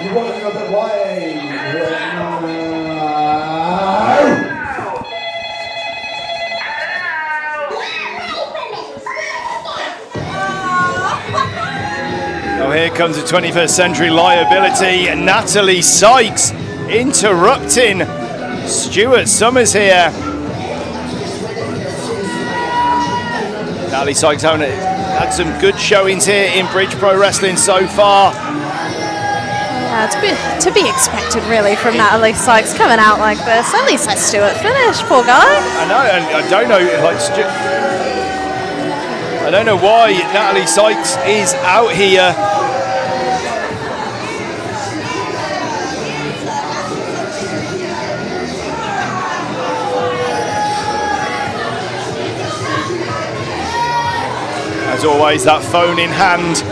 You want another way? Oh, here comes the 21st Century Liability, Natalie Sykes interrupting Stuart Summers here. Natalie Sykes had some good showings here in Bridge Pro Wrestling so far. Yeah, it's to be expected really from Natalie Sykes coming out like this. At least let Stuart finish, poor guy. I know, and I don't know, like, I don't know why Natalie Sykes is out here. As always, that phone in hand.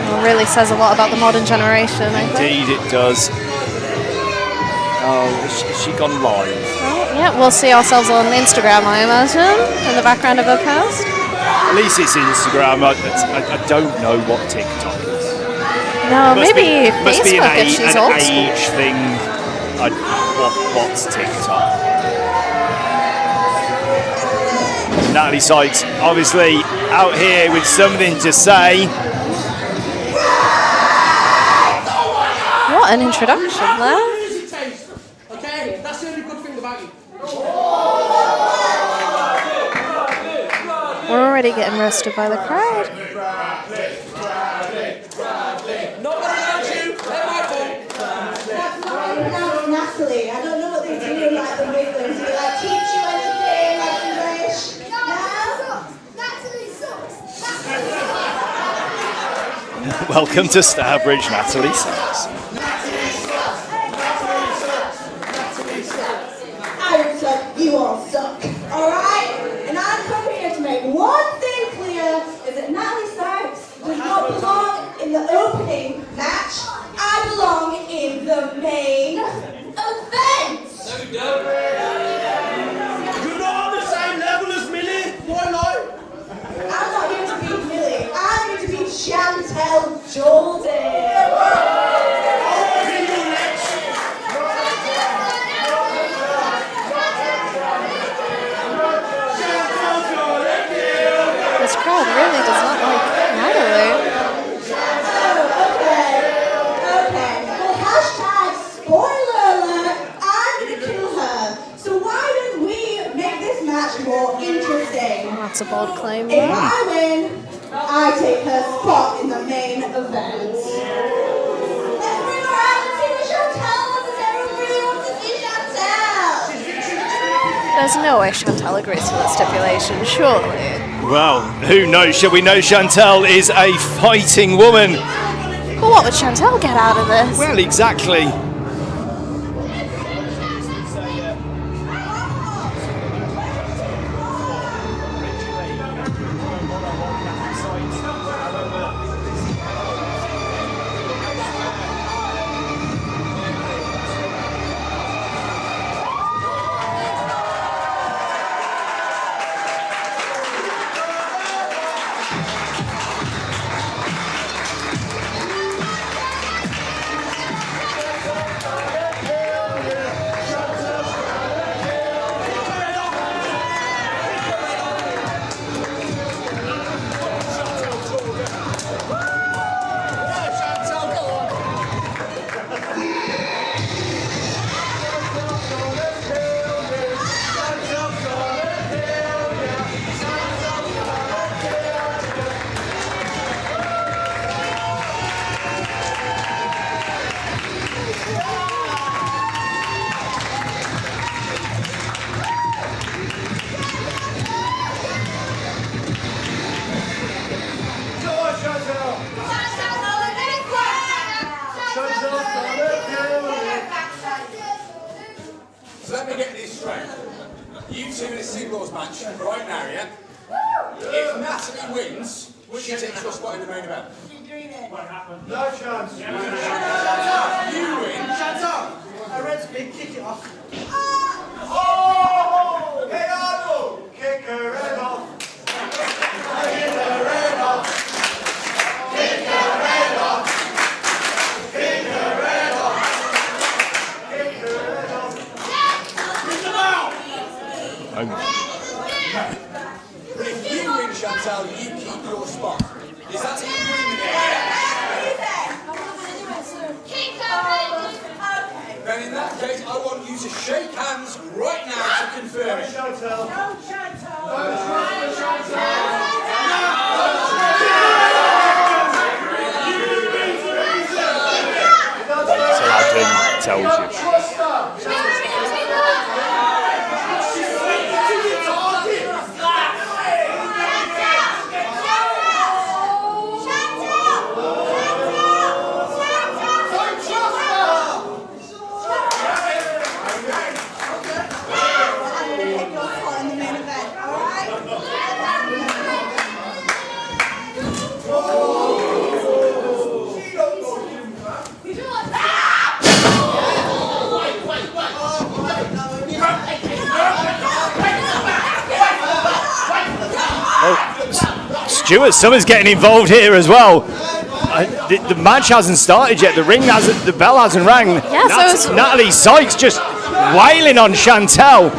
It really says a lot about the modern generation, I think. Indeed it does. Oh, has she gone live? Oh, yeah, we'll see ourselves on Instagram, I imagine, in the background of the cast. At least it's Instagram. I don't know what TikTok is. No, maybe must be Facebook if she's an old school. age thing. What's TikTok? Natalie Sykes, obviously out here with something to say. What an introduction there. Okay, that's the only good thing about you. We're already getting roasted by the crowd. Not gonna hurt you, they're my fault. Natalie, I don't know what they do like the Wigglers. Do they like teach you anything like English? Natalie sucks. Welcome to Starbridge, Natalie Sykes. I suck, you all suck. Alright? And I'm coming here to make one thing clear, is that Natalie Sykes does not belong in the opening match. I belong in the main event. No, you don't. You're not on the same level as Millie. Why not? I'm not here to beat Millie. I'm here to beat Chantal Jordan. This crowd really does not like Natalie. Okay. Well, hashtag spoiler alert, I'm gonna kill her. So why don't we make this match more interesting? That's a bold claim. If I win, I take her spot in the main event. Let's bring her out and see what Chantal wants. Does everyone really want to see Chantal? There's no way Chantal agrees to that stipulation, surely. Well, who knows? Shall we know Chantal is a fighting woman? But what would Chantal get out of this? Well, exactly. So let me get this straight. You two in a singles match right now, yeah? If Natalie wins, she takes your spot in the main event. No chance. You win. Shut up. I read speak, kick it off. Oh! Hey, Arnold! Kick her head off. Kick her head off. Kick her head off. Chantal. So Adam tells you. Stuart Summers getting involved here as well. The match hasn't started yet. The bell hasn't rang. Yeah, so Natalie Sykes just wailing on Chantal.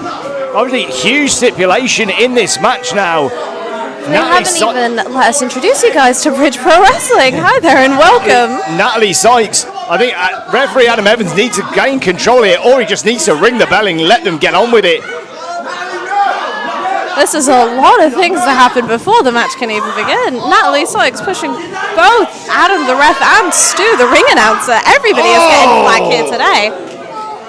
Obviously, huge stipulation in this match now. They haven't even let us introduce you guys to Bridge Pro Wrestling. Hi there and welcome. Natalie Sykes. I think referee Adam Evans needs to gain control here, or he just needs to ring the bell and let them get on with it. This is a lot of things to happen before the match can even begin. Natalie Sykes pushing both Adam the ref and Stu the ring announcer. Everybody is getting flack here today.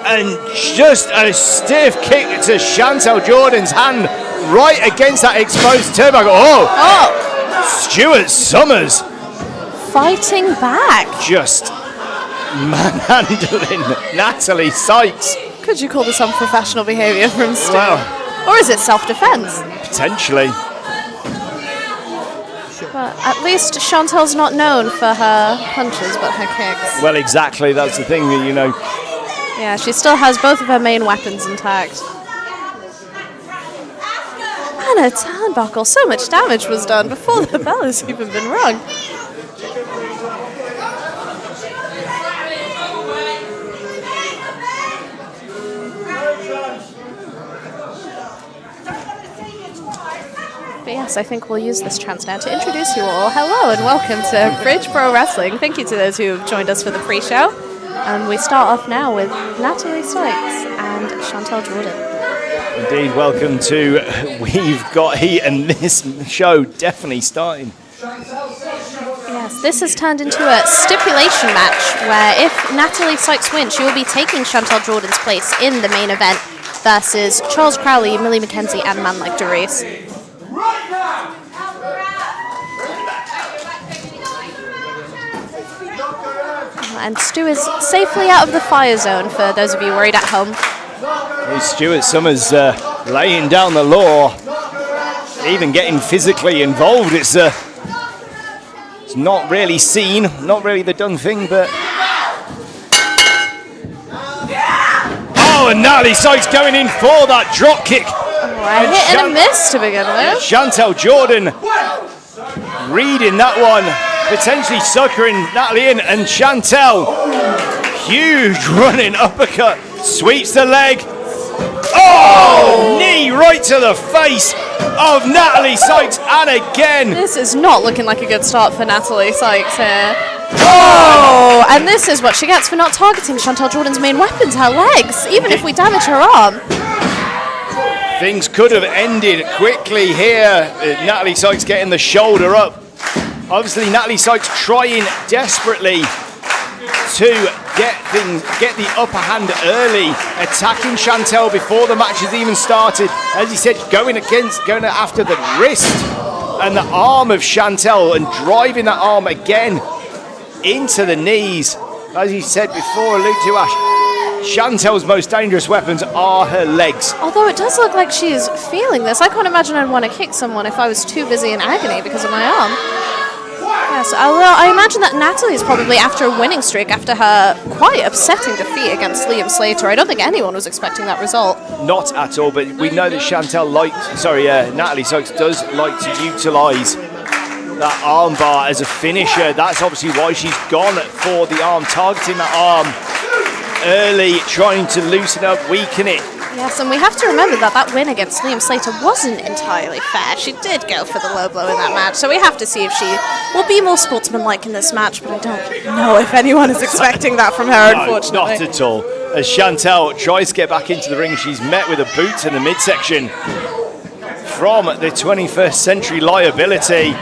And just a stiff kick to Chantal Jordan's hand right against that exposed turnbuckle. Stuart Summers fighting back. Just manhandling Natalie Sykes. Could you call this unprofessional behaviour from Stu? Well, or is it self-defense? potentially. But at least Chantal's not known for her punches, but her kicks. Well, exactly. That's the thing, you know. Yeah, she still has both of her main weapons intact. And a turnbuckle. So much damage was done before the bell has even been rung. But yes, I think we'll use this chance now to introduce you all. Hello and welcome to Bridge Pro Wrestling. Thank you to those who have joined us for the pre-show. We start off now with Natalie Sykes and Chantal Jordan. Indeed, welcome to We've Got Heat, and this show definitely starting. Yes, this has turned into a stipulation match where if Natalie Sykes wins, she will be taking Chantal Jordan's place in the main event versus Charles Crowley, Millie McKenzie, and Man Like Doris. And Stu is safely out of the fire zone for those of you worried at home. Stuart Summers laying down the law, even getting physically involved. It's not really seen, not really the done thing, but... Oh, and Natalie Sykes going in for that drop kick. A hit and a miss to begin with. Chantal Jordan reading that one, potentially suckering Natalie in, and Chantal, huge running uppercut, sweeps the leg. Oh, knee right to the face of Natalie Sykes, and again. This is not looking like a good start for Natalie Sykes here. Oh, and this is what she gets for not targeting Chantal Jordan's main weapons, her legs, even if we damage her arm. Things could have ended quickly here. Natalie Sykes getting the shoulder up. Obviously, Natalie Sykes trying desperately to get the upper hand early, attacking Chantal before the match has even started. As he said, going after the wrist and the arm of Chantal and driving that arm again into the knees. As he said before, allude to Ash, Chantal's most dangerous weapons are her legs. Although it does look like she's feeling this. I can't imagine I'd want to kick someone if I was too busy in agony because of my arm. Yes, although I imagine that Natalie is probably after a winning streak after her quite upsetting defeat against Liam Slater. I don't think anyone was expecting that result. Not at all, but we know that Natalie Sykes does like to utilise that arm bar as a finisher. That's obviously why she's gone for the arm, targeting that arm early, trying to loosen up, weaken it. Yes, and we have to remember that win against Liam Slater wasn't entirely fair. She did go for the low blow in that match, so we have to see if she will be more sportsmanlike in this match, but I don't know if anyone is expecting that from her, unfortunately. Not at all. as Chantal tries to get back into the ring. She's met with a boot in the midsection from the 21st Century Liability.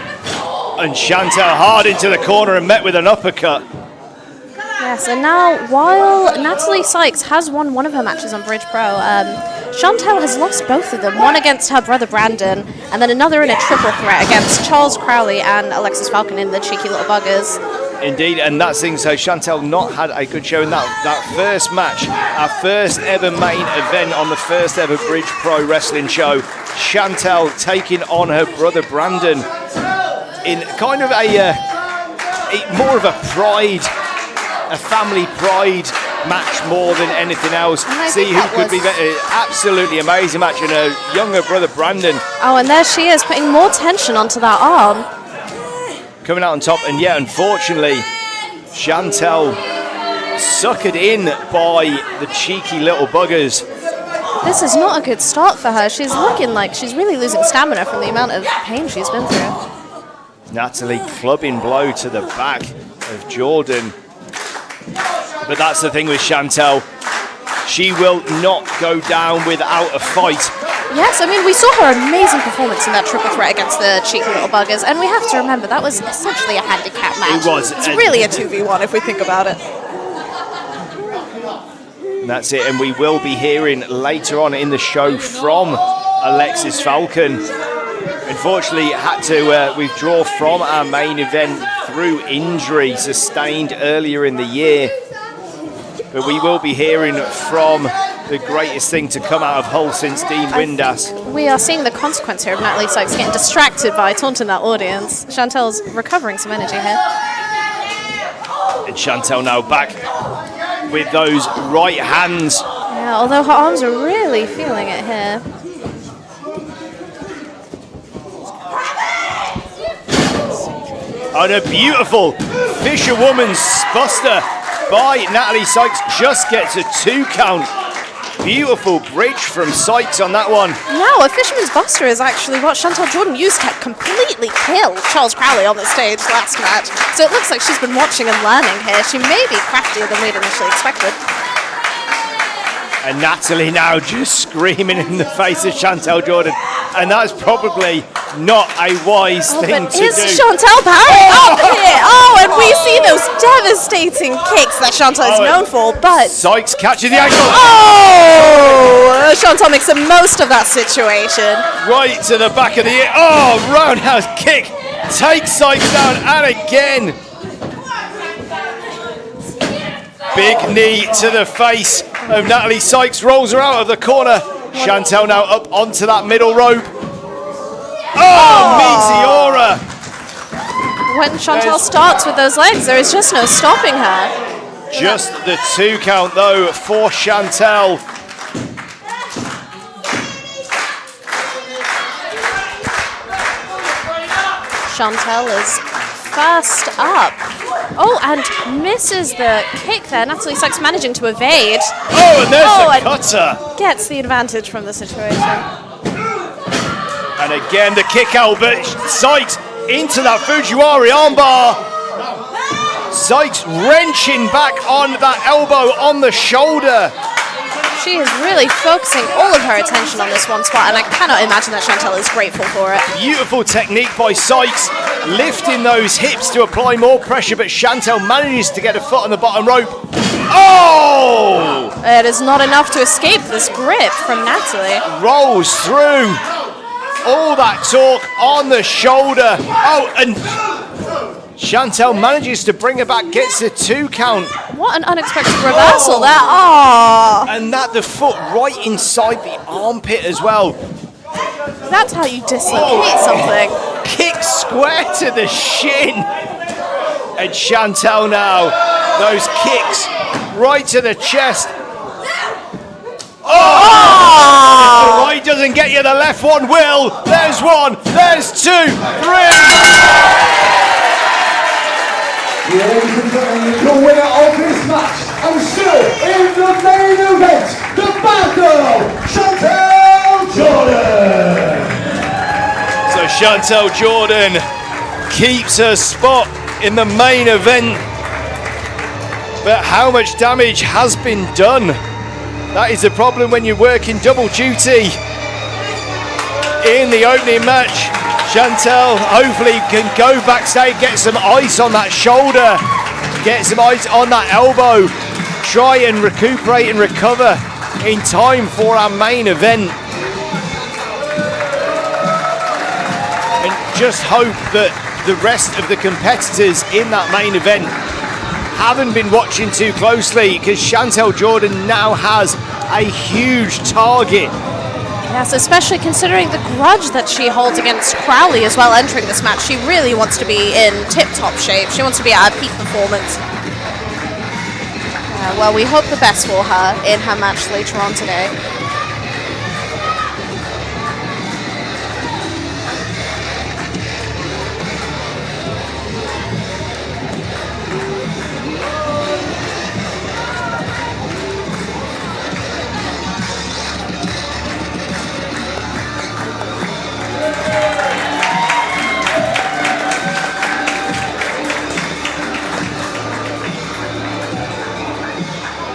And Chantal hard into the corner and met with an uppercut. Yes, and now while Natalie Sykes has won one of her matches on Bridge Pro, Chantal has lost both of them. One against her brother Brandon, and then another in a triple threat against Charles Crowley and ALEXXIS FALCON in the Cheeky Little Buggers. Indeed, and that's thing. So Chantal not had a good show in that first match, our first ever main event on the first ever Bridge Pro Wrestling show. Chantal taking on her brother Brandon in kind of more of a pride, a family pride match more than anything else. See who could be better. Absolutely amazing match, and her younger brother Brandon. Oh, and there she is, putting more tension onto that arm. Coming out on top, and yeah, unfortunately, Chantal suckered in by the Cheeky Little Buggers. This is not a good start for her. She's looking like she's really losing stamina from the amount of pain she's been through. Natalie clubbing blow to the back of Jordan. But that's the thing with Chantal. She will not go down without a fight. Yes, I mean, we saw her amazing performance in that triple threat against the Cheeky Little Buggers, and we have to remember that was essentially a handicap match. It was. It's really a 2v1 if we think about it. And that's it, and we will be hearing later on in the show from ALEXXIS FALCON. Unfortunately, had to withdraw from our main event through injury sustained earlier in the year. But we will be hearing from the greatest thing to come out of Hull since Dean Windass. We are seeing the consequence here of Natalie Sykes getting distracted by taunting that audience. Chantal's recovering some energy here. And Chantal now back with those right hands. Yeah, although her arms are really feeling it here. And a beautiful fisherwoman's buster by Natalie Sykes just gets a 2 count. Beautiful bridge from Sykes on that one. No, a fisherman's buster is actually what Chantal Jordan used to completely kill Charles Crowley on the stage last match. So it looks like she's been watching and learning here. She may be craftier than we'd initially expected. And Natalie now just screaming in the face of Chantal Jordan. And that's probably not a wise thing to do. Is Chantal powering up here? Oh, and we see those devastating kicks that Chantal is known for, but... Sykes catches the ankle. Oh! Chantal makes the most of that situation. Right to the back of the ear. Oh, roundhouse kick. Takes Sykes down, and again. Big knee to the face of Natalie Sykes. Rolls her out of the corner. Chantal now up onto that middle rope. Oh, Meteora! When Chantal starts with those legs, there is just no stopping her. Just the 2 count, though, for Chantal. Chantal is first up. Oh, and misses the kick there. Natalie Sykes managing to evade. Oh, and there's the cutter. Gets the advantage from the situation. And again, the kick out, but Sykes into that Fujiwara armbar. Sykes wrenching back on that elbow on the shoulder. She is really focusing all of her attention on this one spot, and I cannot imagine that Chantal is grateful for it. Beautiful technique by Sykes, lifting those hips to apply more pressure, but Chantal manages to get a foot on the bottom rope. Oh! It is not enough to escape this grip from Natalie. Rolls through. All that torque on the shoulder. Oh, and Chantal manages to bring her back, gets the 2 count. What an unexpected reversal there. Oh! And that the foot right inside the armpit as well. That's how you dislocate something. Kick square to the shin. And Chantal now, those kicks right to the chest. Oh! If the right doesn't get you, the left one will. There's 1, there's 2, 3. Ladies and gentlemen, the winner of this match, and still in the main event, the bad girl, Chantal Jordan. So Chantal Jordan keeps her spot in the main event. but how much damage has been done? That is the problem when you're working double duty in the opening match. Chantal hopefully can go backstage, get some ice on that shoulder, get some ice on that elbow, try and recuperate and recover in time for our main event. And just hope that the rest of the competitors in that main event haven't been watching too closely, because Chantal Jordan now has a huge target. Yes, especially considering the grudge that she holds against Crowley as well entering this match. She really wants to be in tip-top shape. She wants to be at her peak performance. Well, we hope the best for her in her match later on today.